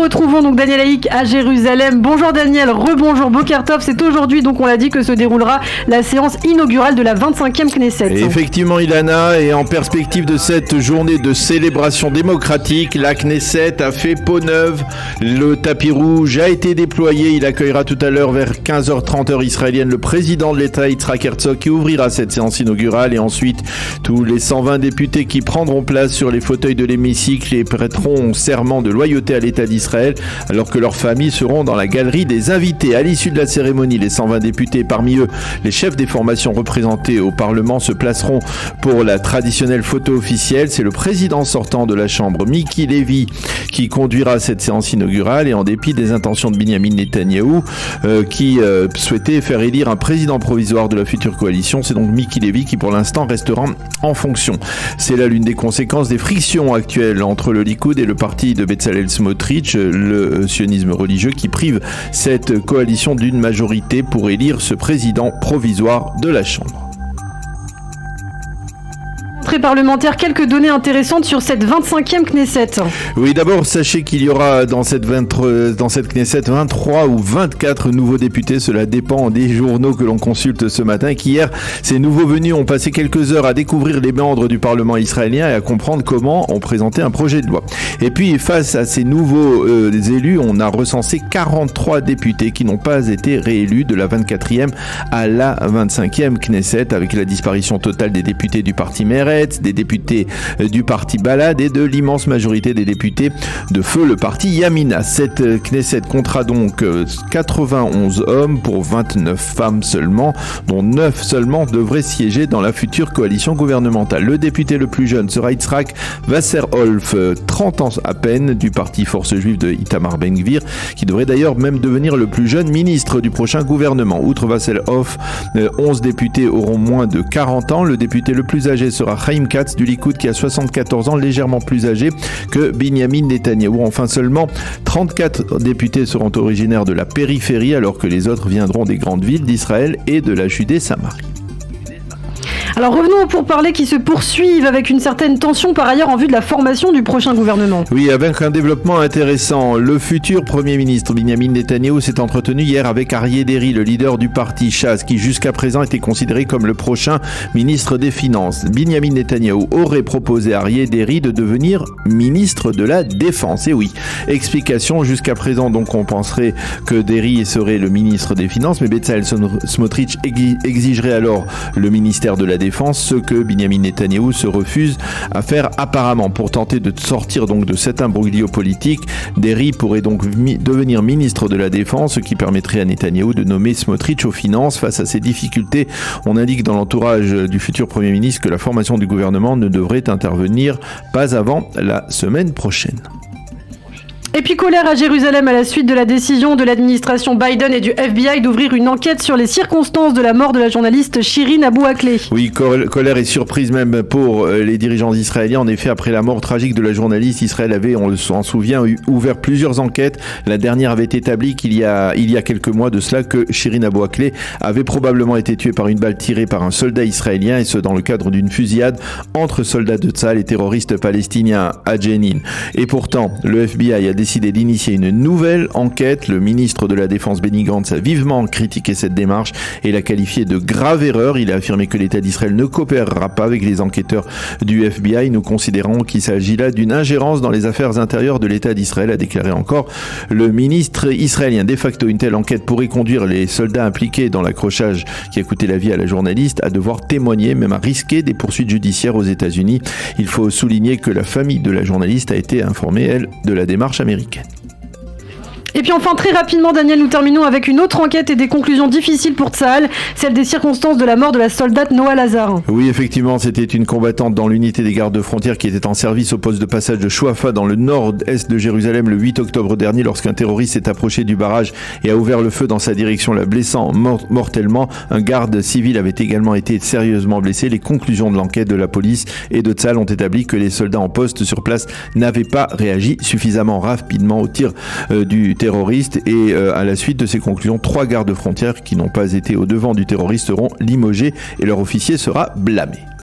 retrouvons donc Daniel Haïk à Jérusalem. Bonjour Daniel, rebonjour Boker Tov. C'est aujourd'hui, donc on l'a dit, que se déroulera la séance inaugurale de la 25e Knesset. Et effectivement Ilana, et en perspective de cette journée de célébration démocratique, la Knesset a fait peau neuve. Le tapis rouge a été déployé. Il accueillera tout à l'heure vers 15h30 heure israélienne le président de l'État Yitzhak Herzog qui ouvrira cette séance inaugurale, et ensuite tous les 120 députés qui prendront place sur les fauteuils de l'hémicycle et prêteront serment de loyauté à l'État d'Israël, alors que leurs familles seront dans la galerie des invités. À l'issue de la cérémonie, les 120 députés, parmi eux les chefs des formations représentées au Parlement, se placeront pour la traditionnelle photo officielle. C'est le président sortant de la Chambre, Miki Levy, qui conduira cette séance inaugurale, et en dépit des intentions de Binyamin Netanyahou qui souhaitait faire élire un président provisoire de la future coalition, c'est donc Miki Levy qui pour l'instant restera en fonction. C'est là l'une des conséquences des frictions actuelles entre le Likoud et le parti de Bezalel Smotrich, le sionisme religieux, qui prive cette coalition d'une majorité pour élire ce président provisoire de la Chambre. Parlementaire, quelques données intéressantes sur cette 25e Knesset. Oui, d'abord, sachez qu'il y aura dans cette Knesset 23 ou 24 nouveaux députés. Cela dépend des journaux que l'on consulte ce matin. Et qu'hier, ces nouveaux venus ont passé quelques heures à découvrir les méandres du Parlement israélien et à comprendre comment on présentait un projet de loi. Et puis, face à ces nouveaux élus, on a recensé 43 députés qui n'ont pas été réélus de la 24e à la 25e Knesset, avec la disparition totale des députés du parti Meretz, des députés du parti Balad et de l'immense majorité des députés de feu le parti Yamina. Cette Knesset comptera donc 91 hommes pour 29 femmes seulement, dont 9 seulement devraient siéger dans la future coalition gouvernementale. Le député le plus jeune sera Yitzhak Wasserholf, 30 ans à peine, du parti Force Juive de Itamar Ben-Gvir, qui devrait d'ailleurs même devenir le plus jeune ministre du prochain gouvernement. Outre Wasserholf, 11 députés auront moins de 40 ans. Le député le plus âgé sera Chaim Katz du Likoud, qui a 74 ans, légèrement plus âgé que Binyamin Netanyahou. Enfin, seulement 34 députés seront originaires de la périphérie, alors que les autres viendront des grandes villes d'Israël et de la Judée-Samarie. Alors revenons aux pourparlers qui se poursuivent avec une certaine tension par ailleurs en vue de la formation du prochain gouvernement. Oui, avec un développement intéressant. Le futur Premier ministre Binyamin Netanyahou s'est entretenu hier avec Aryeh Deri, le leader du parti Shas, qui jusqu'à présent était considéré comme le prochain ministre des Finances. Binyamin Netanyahou aurait proposé à Aryeh Deri de devenir ministre de la Défense. Et oui, explication, jusqu'à présent donc on penserait que Deri serait le ministre des Finances, mais Bezalel Smotrich exigerait alors le ministère de la Défense, ce que Binyamin Netanyahou se refuse à faire apparemment. Pour tenter de sortir donc de cet imbroglio politique, Deri pourrait donc devenir ministre de la Défense, ce qui permettrait à Netanyahou de nommer Smotrich aux finances. Face à ces difficultés, on indique dans l'entourage du futur Premier ministre que la formation du gouvernement ne devrait intervenir pas avant la semaine prochaine. Et puis colère à Jérusalem à la suite de la décision de l'administration Biden et du FBI d'ouvrir une enquête sur les circonstances de la mort de la journaliste Shirin Abu Akleh. Oui, colère et surprise même pour les dirigeants israéliens. En effet, après la mort tragique de la journaliste, Israël avait, on s'en souvient, ouvert plusieurs enquêtes. La dernière avait établi qu'il y a quelques mois de cela que Shirin Abu Akleh avait probablement été tuée par une balle tirée par un soldat israélien, et ce dans le cadre d'une fusillade entre soldats de Tzahal et terroristes palestiniens à Jenin. Et pourtant, le FBI a décidé d'initier une nouvelle enquête. Le ministre de la Défense Benny Gantz a vivement critiqué cette démarche et l'a qualifiée de grave erreur. Il a affirmé que l'État d'Israël ne coopérera pas avec les enquêteurs du FBI. Nous considérons qu'il s'agit là d'une ingérence dans les affaires intérieures de l'État d'Israël, a déclaré encore le ministre israélien. De facto, une telle enquête pourrait conduire les soldats impliqués dans l'accrochage qui a coûté la vie à la journaliste à devoir témoigner, même à risquer des poursuites judiciaires aux États-Unis. Il faut souligner que la famille de la journaliste a été informée, elle, de la démarche américaine. Et puis enfin, très rapidement, Daniel, nous terminons avec une autre enquête et des conclusions difficiles pour Tzahal, celle des circonstances de la mort de la soldate Noa Lazar. Oui, effectivement, c'était une combattante dans l'unité des gardes frontières qui était en service au poste de passage de Chouafa dans le nord-est de Jérusalem le 8 octobre dernier, lorsqu'un terroriste s'est approché du barrage et a ouvert le feu dans sa direction, la blessant mortellement. Un garde civil avait également été sérieusement blessé. Les conclusions de l'enquête de la police et de Tzahal ont établi que les soldats en poste sur place n'avaient pas réagi suffisamment rapidement au tir du terroriste, et à la suite de ces conclusions, 3 gardes frontières qui n'ont pas été au devant du terroriste seront limogés et leur officier sera blâmé.